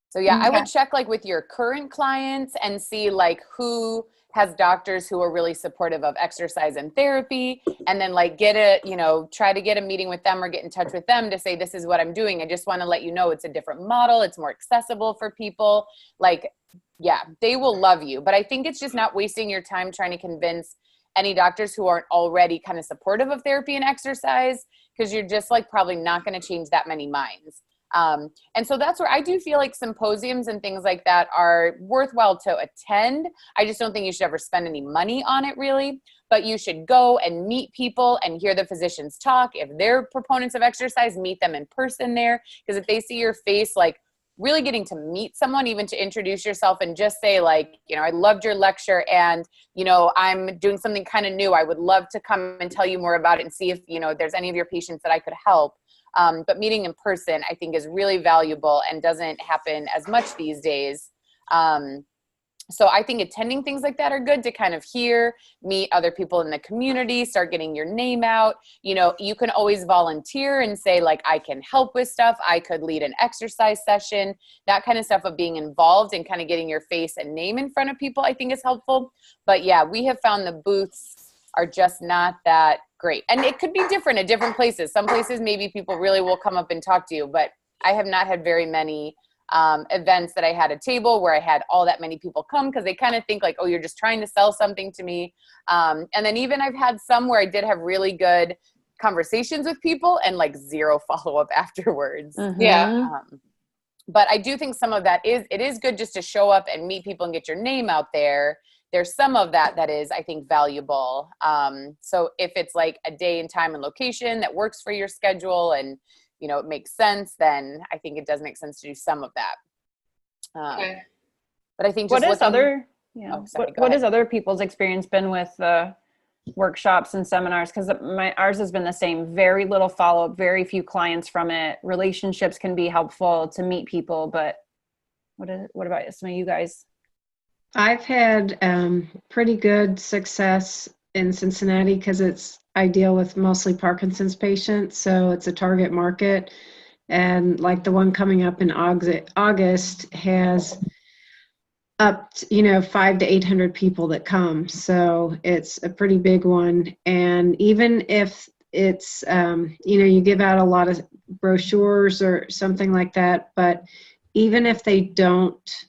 So yeah, I would check like with your current clients and see like who has doctors who are really supportive of exercise and therapy, and then like try to get a meeting with them or get in touch with them to say, this is what I'm doing. I just want to let you know it's a different model. It's more accessible for people. Like, yeah, they will love you. But I think it's just not wasting your time trying to convince any doctors who aren't already kind of supportive of therapy and exercise, because you're just like probably not going to change that many minds. And so that's where I do feel like symposiums and things like that are worthwhile to attend. I just don't think you should ever spend any money on it really, but you should go and meet people and hear the physicians talk. If they're proponents of exercise, meet them in person there. Because if they see your face, like really getting to meet someone, even to introduce yourself and just say like, I loved your lecture and, I'm doing something kind of new. I would love to come and tell you more about it and see if, there's any of your patients that I could help. But meeting in person, I think, is really valuable and doesn't happen as much these days. So I think attending things like that are good to kind of meet other people in the community, start getting your name out. You can always volunteer and say like, I can help with stuff. I could lead an exercise session, that kind of stuff of being involved and kind of getting your face and name in front of people, I think is helpful. But yeah, we have found the booths are just not that great. And it could be different at different places. Some places, maybe people really will come up and talk to you, but I have not had very many events that I had a table where I had all that many people come, because they kind of think like, oh, you're just trying to sell something to me. And then even I've had some where I did have really good conversations with people and like zero follow-up afterwards. Yeah. But I do think some of that it is good just to show up and meet people and get your name out there. There's some of that is, I think, valuable. So if it's like a day and time and location that works for your schedule and, you know, it makes sense, then I think it does make sense to do some of that. Okay. But I think just what has other people's experience been with workshops and seminars? Because ours has been the same. Very little follow-up, very few clients from it. Relationships can be helpful to meet people, but what about some of you guys? I've had pretty good success in Cincinnati because I deal with mostly Parkinson's patients, so it's a target market. And like the one coming up in August has up to, 500 to 800 people that come. So it's a pretty big one. And even if it's, you give out a lot of brochures or something like that, but even if they don't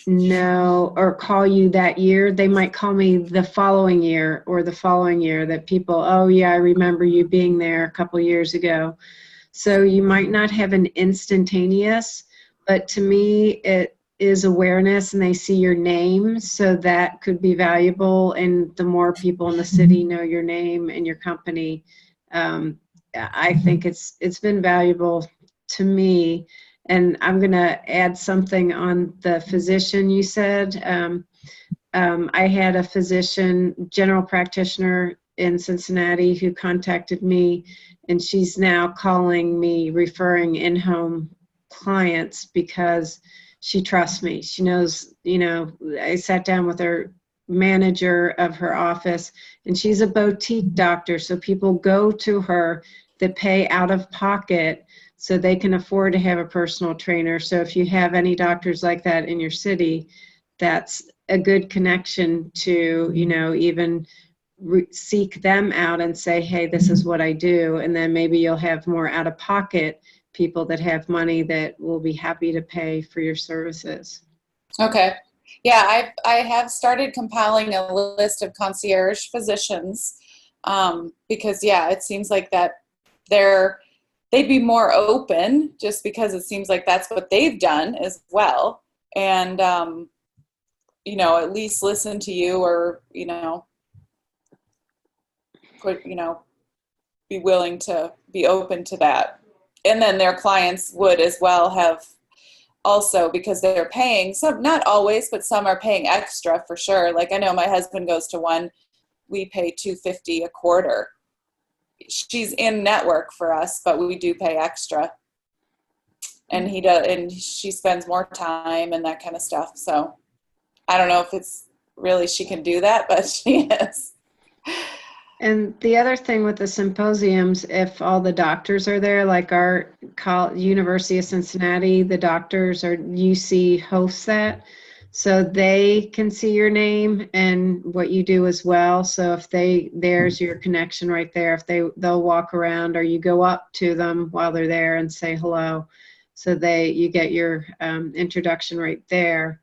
know or call you that year, they might call me the following year or the following year, that people, oh yeah, I remember you being there a couple years ago. So you might not have an instantaneous, but to me it is awareness, and they see your name, so that could be valuable. And the more people in the city know your name and your company, I think it's been valuable to me. And I'm going to add something on the physician you said. I had a physician, general practitioner in Cincinnati, who contacted me, and she's now calling me, referring in-home clients because she trusts me. She knows, I sat down with her manager of her office, and she's a boutique doctor, so people go to her that pay out of pocket so they can afford to have a personal trainer. So if you have any doctors like that in your city, that's a good connection to, even seek them out and say, hey, this is what I do. And then maybe you'll have more out of pocket people that have money that will be happy to pay for your services. Okay. Yeah, I have started compiling a list of concierge physicians because, it seems like that they'd be more open, just because it seems like that's what they've done as well. And, at least listen to you, or, be willing to be open to that. And then their clients would as well have also, because they're paying, some, not always, but some are paying extra for sure. Like I know my husband goes to one, we pay $250 a quarter. She's in network for us, but we do pay extra. And he does, and she spends more time and that kind of stuff. So I don't know if it's really she can do that, but she is. And the other thing with the symposiums, if all the doctors are there, like our University of Cincinnati, the doctors or UC hosts that, so they can see your name and what you do as well. So if there's your connection right there. If they'll walk around, or you go up to them while they're there and say hello, so you get your introduction right there.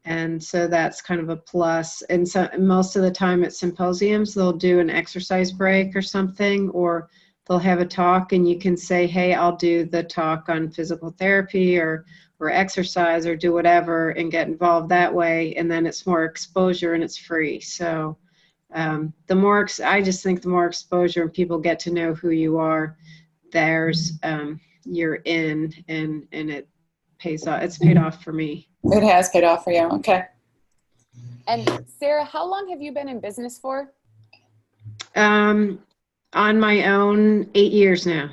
And so that's kind of a plus. And so most of the time at symposiums, they'll do an exercise break or something, or they'll have a talk, and you can say, hey, I'll do the talk on physical therapy or exercise, or do whatever, and get involved that way. And then it's more exposure, and it's free. So I just think the more exposure and people get to know who you are, you're in, and it pays off. It's paid off for me. It has paid off for you. Okay. And Sarah, how long have you been in business for? On my own, 8 years now.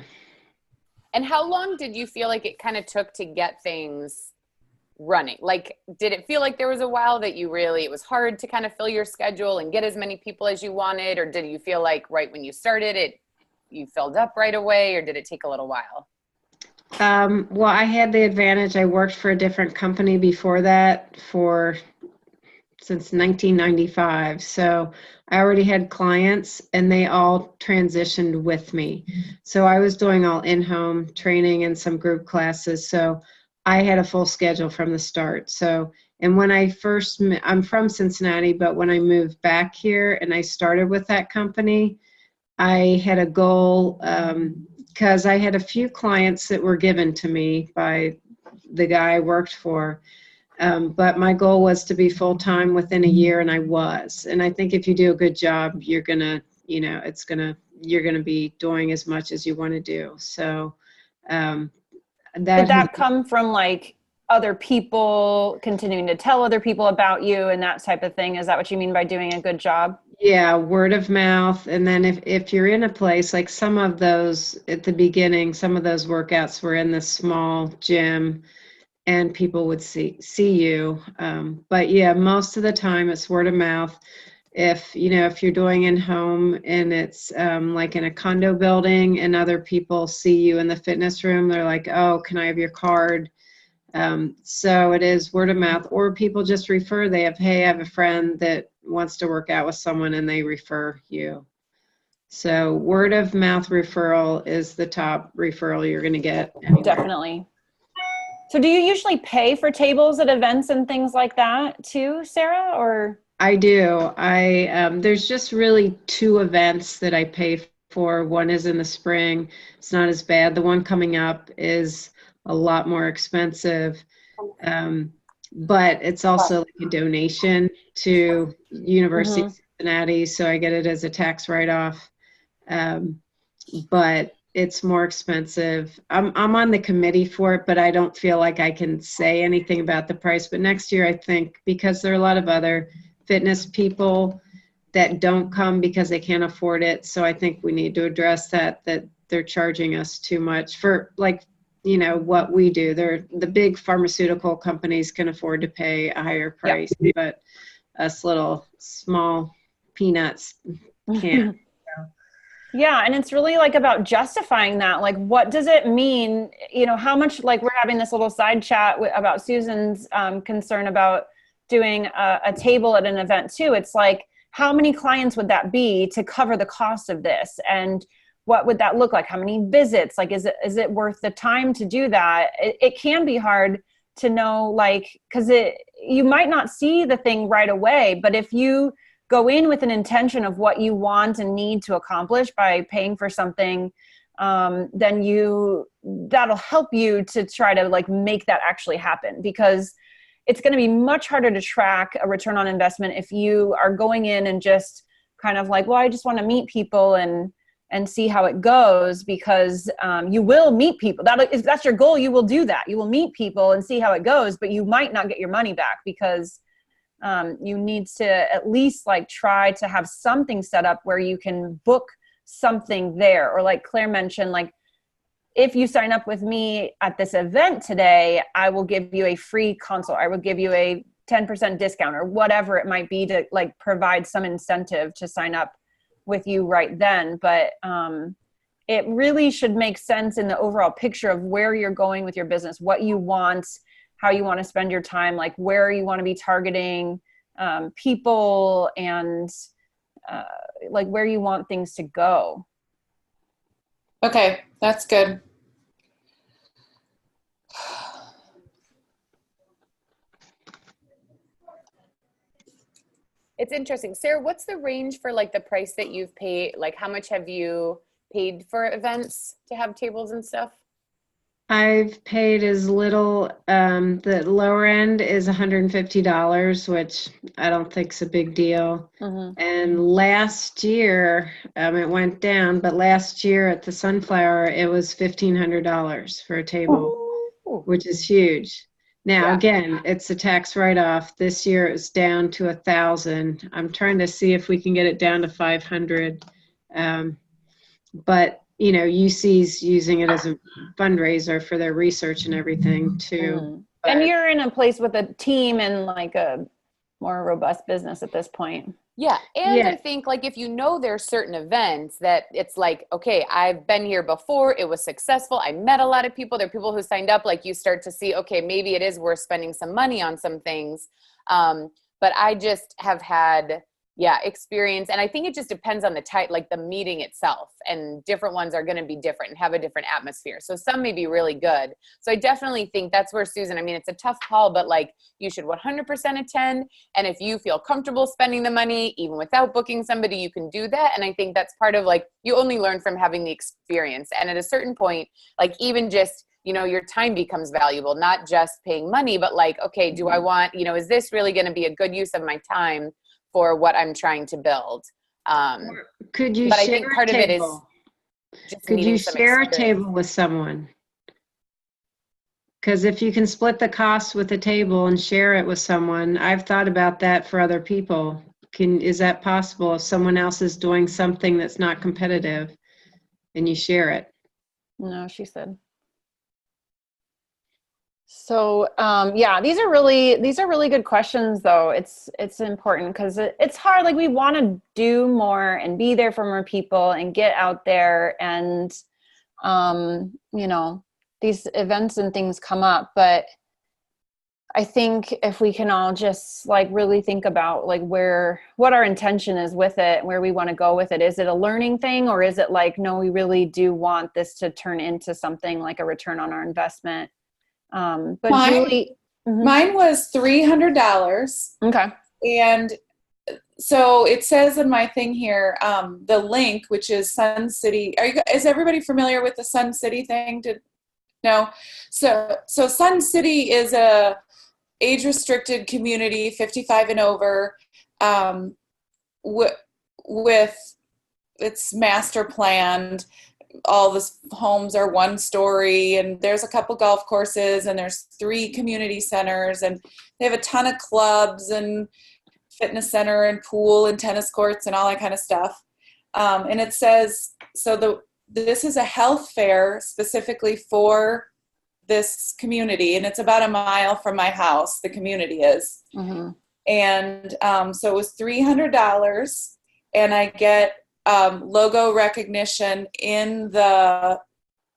And how long did you feel like it kind of took to get things running? Like, did it feel like there was a while that it was hard to kind of fill your schedule and get as many people as you wanted? Or did you feel like right when you started you filled up right away, or did it take a little while? Well, I had the advantage. I worked for a different company before that since 1995. So I already had clients, and they all transitioned with me. So I was doing all in-home training and some group classes. So I had a full schedule from the start. So, and when I first, I'm from Cincinnati, but when I moved back here and I started with that company, I had a goal because I had a few clients that were given to me by the guy I worked for. But my goal was to be full-time within a year, and I was. And I think if you do a good job, you're gonna, you're gonna be doing as much as you want to do. So Did that come from like other people continuing to tell other people about you and that type of thing? Is that what you mean by doing a good job? Yeah, word of mouth. And then if you're in a place like some of those at the beginning, some of those workouts were in the small gym and people would see you. But yeah, most of the time it's word of mouth. If you're doing in home and it's like in a condo building and other people see you in the fitness room, they're like, oh, can I have your card? So it is word of mouth, or people just refer. Hey, I have a friend that wants to work out with someone and they refer you. So word of mouth referral is the top referral you're going to get anywhere. Definitely. So do you usually pay for tables at events and things like that too, Sarah, or? I do. There's just really 2 events that I pay for. One is in the spring. It's not as bad. The one coming up is a lot more expensive. But it's also like a donation to University of Cincinnati, so I get it as a tax write-off. But it's more expensive. I'm on the committee for it, but I don't feel like I can say anything about the price. But next year, I think, because there are a lot of other fitness people that don't come because they can't afford it, so I think we need to address that they're charging us too much for, like, what we do. The big pharmaceutical companies can afford to pay a higher price, but us little small peanuts can't. Yeah, and it's really like about justifying that. Like, what does it mean? How much, like, we're having this little side chat about Susan's concern about doing a table at an event too. It's like, how many clients would that be to cover the cost of this? And what would that look like? How many visits? Like, is it worth the time to do that? It can be hard to know, like, because you might not see the thing right away, but if you go in with an intention of what you want and need to accomplish by paying for something, then that'll help you to try to like make that actually happen, because it's going to be much harder to track a return on investment if you are going in and just kind of like, well, I just want to meet people and see how it goes, because you will meet people. If that's your goal, you will do that. You will meet people and see how it goes, but you might not get your money back, because you need to at least like try to have something set up where you can book something there. Or like Claire mentioned, like, if you sign up with me at this event today, I will give you a free consult. I will give you a 10% discount or whatever it might be, to like provide some incentive to sign up with you right then. But it really should make sense in the overall picture of where you're going with your business, what you want, how you want to spend your time, like where you want to be targeting people, and like where you want things to go. Okay, that's good. It's interesting. Sarah, what's the range for like the price that you've paid? Like, how much have you paid for events to have tables and stuff? I've paid as little, the lower end is $150, which I don't think is a big deal. And last year, it went down, but last year at the Sunflower, it was $1,500 for a table, which is huge. Now, again, it's a tax write-off. This year it was down to $1,000. I'm trying to see if we can get it down to $500. But UC's using it as a fundraiser for their research and everything too. And you're in a place with a team and like a more robust business at this point. Yeah. And I think like, if there's certain events that it's like, okay, I've been here before, it was successful, I met a lot of people, there are people who signed up, like you start to see, okay, maybe it is worth spending some money on some things. But I just have had experience. And I think it just depends on the type, like the meeting itself, and different ones are going to be different and have a different atmosphere. So some may be really good. So I definitely think that's where Susan, I mean, it's a tough call, but like you should 100% attend. And if you feel comfortable spending the money, even without booking somebody, you can do that. And I think that's part of like, you only learn from having the experience. And at a certain point, like even just, you know, your time becomes valuable, not just paying money, but like, okay, do I want, you know, is this really going to be a good use of my time for what I'm trying to build? Could you but share I think part a of it is table? just Could meeting you some share a experience. table with someone? Because if you can split the cost with a table and share it with someone, I've thought about that for other people. Is that possible if someone else is doing something that's not competitive and you share it? No, she said. So yeah, these are really good questions though. It's important because it's hard. Like we want to do more and be there for more people and get out there, and you know, these events and things come up. But I think if we can all just like really think about like what our intention is with it, where we want to go with it. Is it a learning thing, or is it like, no, we really do want this to turn into something like a return on our investment? But Julie, mine was $300. Okay. And so it says in my thing here, the link, which is Sun City. Is everybody familiar with the Sun City thing? No. So Sun City is a age-restricted community, 55 and over, with it's master planned. All the homes are one story, and there's a couple golf courses, and there's 3 community centers, and they have a ton of clubs and fitness center and pool and tennis courts and all that kind of stuff. And it says, this is a health fair specifically for this community, and it's about a mile from my house, the community is. Mm-hmm. And so it was $300, and I get logo recognition in the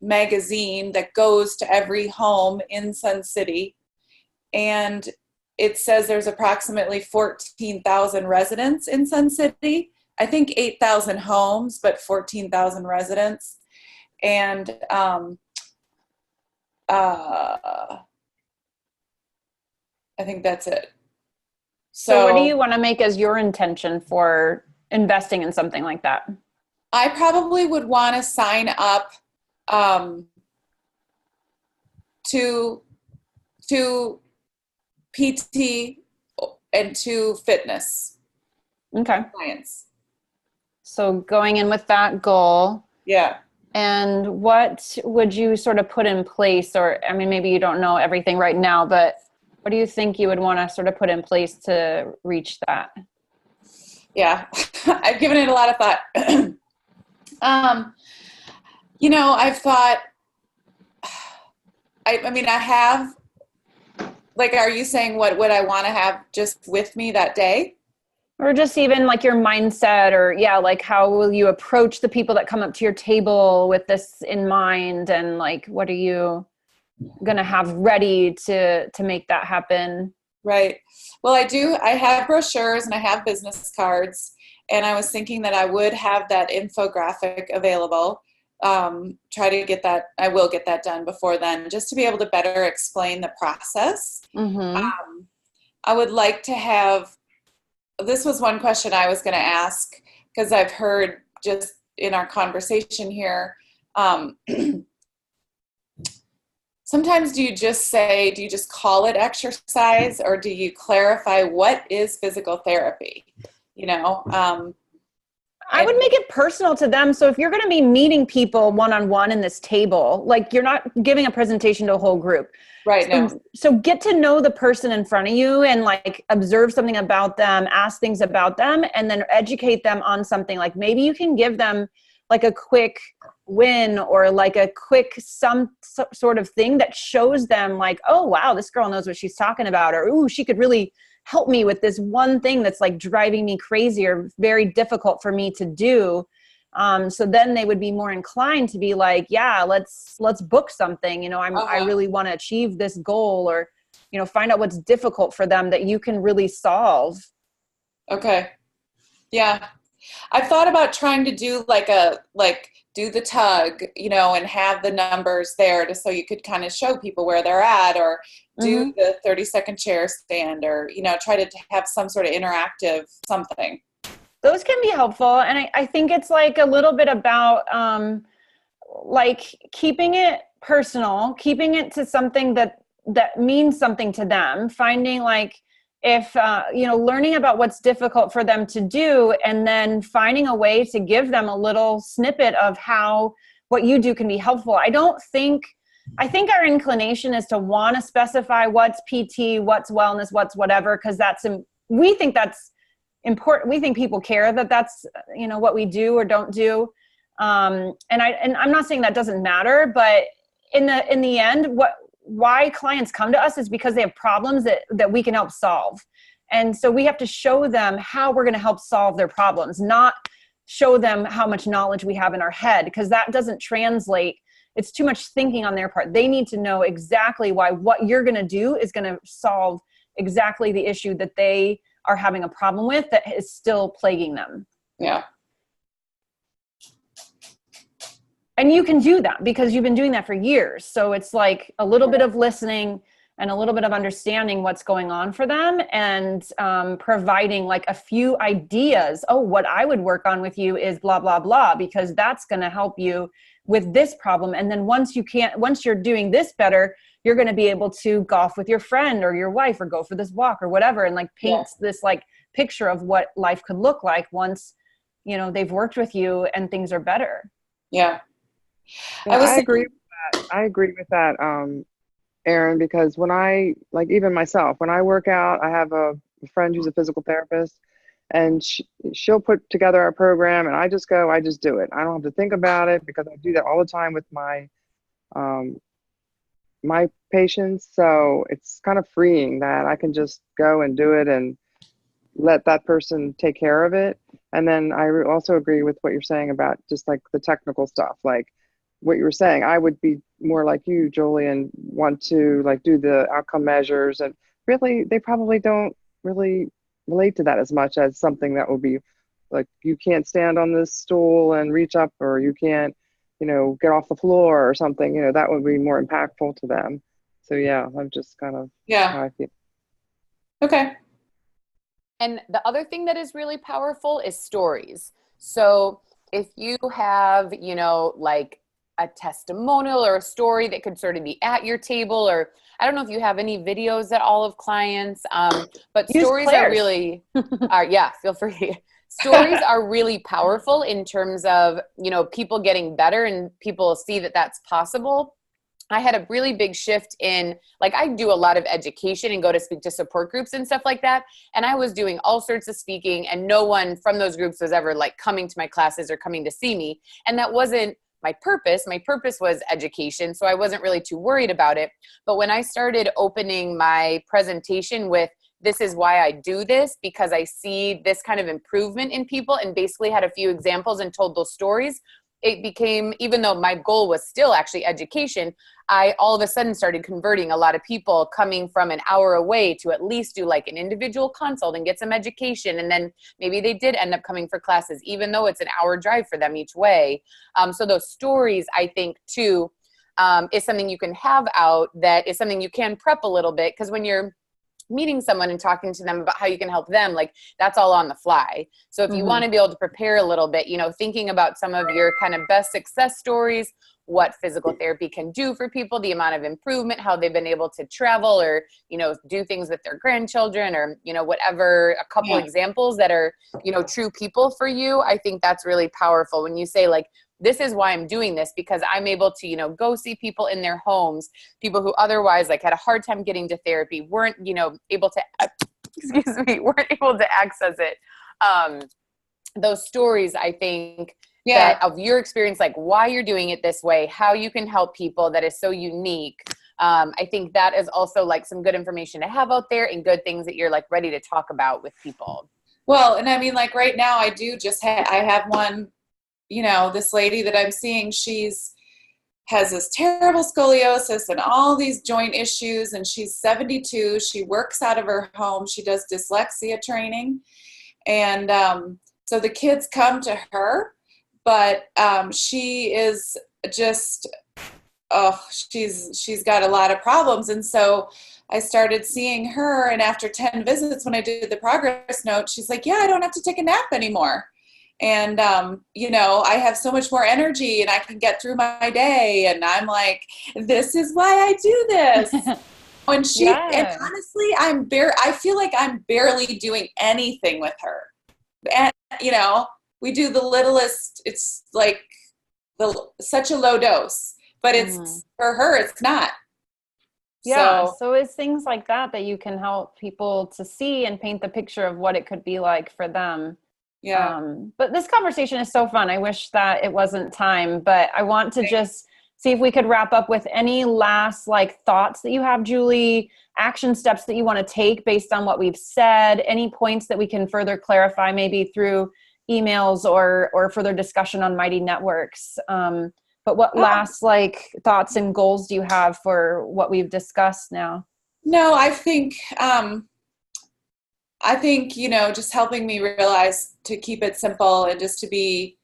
magazine that goes to every home in Sun City. And it says there's approximately 14,000 residents in Sun City. I think 8,000 homes, but 14,000 residents. And I think that's it. So what do you want to make as your intention for investing in something like that? I probably would want to sign up to PT and to fitness. Okay. Science. So going in with that goal. Yeah. And what would you sort of put in place, or, I mean, maybe you don't know everything right now, but what do you think you would want to sort of put in place to reach that? Yeah, I've given it a lot of thought. You know, I've thought, I mean, I have, like, are you saying what would I want to have just with me that day? Or just even like your mindset, or like how will you approach the people that come up to your table with this in mind, and like what are you gonna have ready to make that happen? Right. Well, I have brochures and I have business cards, and I was thinking that I would have that infographic available. Try to get that. I will get that done before then, just to be able to better explain the process. Mm-hmm. I would like to have, this was one question I was going to ask, because I've heard just in our conversation here, sometimes do you just call it exercise, or do you clarify what is physical therapy? You know, I would make it personal to them. So if you're going to be meeting people one-on-one in this table, like you're not giving a presentation to a whole group. Right. So get to know the person in front of you and like observe something about them, ask things about them, and then educate them on something. Like maybe you can give them like a quick win, or like a quick sort of thing that shows them like, oh, wow, this girl knows what she's talking about. Or, ooh, she could really help me with this one thing that's like driving me crazy or very difficult for me to do. So then they would be more inclined to be like, yeah, let's book something. You know, I really want to achieve this goal, or, you know, find out what's difficult for them that you can really solve. Okay. Yeah. I've thought about trying to do do the tug, and have the numbers there just so you could kind of show people where they're at, or do the 30-second chair stand, or, try to have some sort of interactive something. Those can be helpful. And I think it's like a little bit about like keeping it personal, keeping it to something that means something to them, finding like, if, learning about what's difficult for them to do, and then finding a way to give them a little snippet of how what you do can be helpful. I think our inclination is to want to specify what's PT, what's wellness, what's whatever, because we think that's important. We think people care that's, what we do or don't do. And I'm not saying that doesn't matter, but in the end, why clients come to us is because they have problems that we can help solve. And so we have to show them how we're going to help solve their problems, not show them how much knowledge we have in our head, because that doesn't translate. It's too much thinking on their part. They need to know exactly why what you're going to do is going to solve exactly the issue that they are having a problem with that is still plaguing them. Yeah. And you can do that because you've been doing that for years. So it's like a little bit of listening and a little bit of understanding what's going on for them, and providing like a few ideas. Oh, what I would work on with you is blah, blah, blah, because that's going to help you with this problem. And then once you're doing this better, you're going to be able to golf with your friend or your wife, or go for this walk or whatever. And like paints this like picture of what life could look like once, they've worked with you and things are better. Yeah. Yeah, I agree with that, Erin, because when even myself, when I work out, I have a friend who's a physical therapist, and she'll put together a program, and I just do it. I don't have to think about it, because I do that all the time with my my patients. So it's kind of freeing that I can just go and do it and let that person take care of it. And then I also agree with what you're saying about just like the technical stuff, like what you were saying. I would be more like you, Julie, and want to like do the outcome measures, and really they probably don't really relate to that as much as something that would be like, you can't stand on this stool and reach up, or you can't, get off the floor or something, that would be more impactful to them. So yeah, I'm just kind of how I feel. Okay. And the other thing that is really powerful is stories. So if you have, like a testimonial or a story that could sort of be at your table, or I don't know if you have any videos that all of clients, but stories are really, feel free. Stories are really powerful in terms of, people getting better and people see that that's possible. I had a really big shift in, like, I do a lot of education and go to speak to support groups and stuff like that. And I was doing all sorts of speaking, and no one from those groups was ever like coming to my classes or coming to see me. And that wasn't my purpose. My purpose was education. So I wasn't really too worried about it. But when I started opening my presentation with, this is why I do this, because I see this kind of improvement in people, and basically had a few examples and told those stories, it became, even though my goal was still actually education, I all of a sudden started converting a lot of people coming from an hour away to at least do like an individual consult and get some education. And then maybe they did end up coming for classes, even though it's an hour drive for them each way. So those stories, I think too, is something you can have out, that is something you can prep a little bit, because when you're meeting someone and talking to them about how you can help them, like that's all on the fly. So if you want to be able to prepare a little bit, thinking about some of your kind of best success stories, what physical therapy can do for people, the amount of improvement, how they've been able to travel or, do things with their grandchildren, or, whatever, a couple examples that are, true people for you. I think that's really powerful when you say like, this is why I'm doing this, because I'm able to, go see people in their homes, people who otherwise like had a hard time getting to therapy, weren't, able to, weren't able to access it. Those stories, I think, that of your experience, like why you're doing it this way, how you can help people, that is so unique. I think that is also like some good information to have out there, and good things that you're like ready to talk about with people. Well, and I mean, like right now I do just I have one, this lady that I'm seeing, has this terrible scoliosis and all these joint issues, and she's 72. She works out of her home. She does dyslexia training. And So the kids come to her, but she is just, she's got a lot of problems. And so I started seeing her, and after 10 visits, when I did the progress note, she's like, yeah, I don't have to take a nap anymore. And, I have so much more energy and I can get through my day. And I'm like, this is why I do this. When and honestly, I feel like I'm barely doing anything with her. And, we do the littlest, it's like such a low dose, but it's for her, it's not. Yeah. So it's things like that you can help people to see and paint the picture of what it could be like for them. Yeah. But this conversation is so fun. I wish that it wasn't time, but I want to just see if we could wrap up with any last thoughts that you have, Julie, action steps that you want to take based on what we've said, any points that we can further clarify, maybe through emails or further discussion on Mighty Networks. But what last thoughts and goals do you have for what we've discussed now? No, I think, just helping me realize to keep it simple and just to be,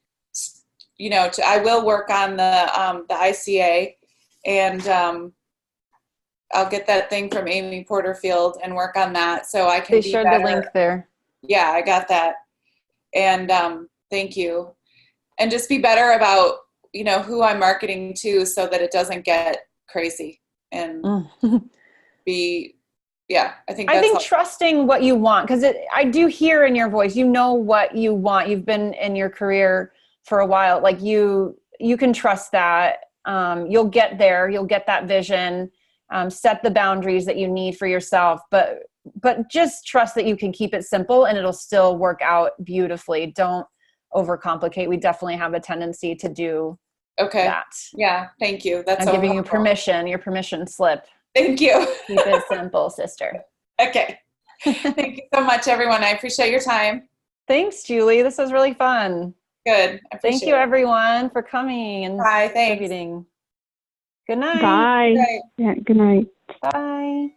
I will work on the ICA, and I'll get that thing from Amy Porterfield and work on that so I can be shared better. The link there. Yeah, I got that. And thank you. And just be better about, who I'm marketing to so that it doesn't get crazy and I think trusting what you want, because I do hear in your voice, what you want. You've been in your career for a while. You can trust that. You'll get there. You'll get that vision. Set the boundaries that you need for yourself, but just trust that you can keep it simple and it'll still work out beautifully. Don't overcomplicate. We definitely have a tendency to do that. Yeah. Thank you. That's I'm giving you permission, your permission slip. Thank you. Keep it simple, sister. Okay. Thank you so much, everyone. I appreciate your time. Thanks, Julie. This was really fun. Good. Thank you, everyone, for coming and contributing. Good night. Bye. Good night. Yeah, good night. Bye.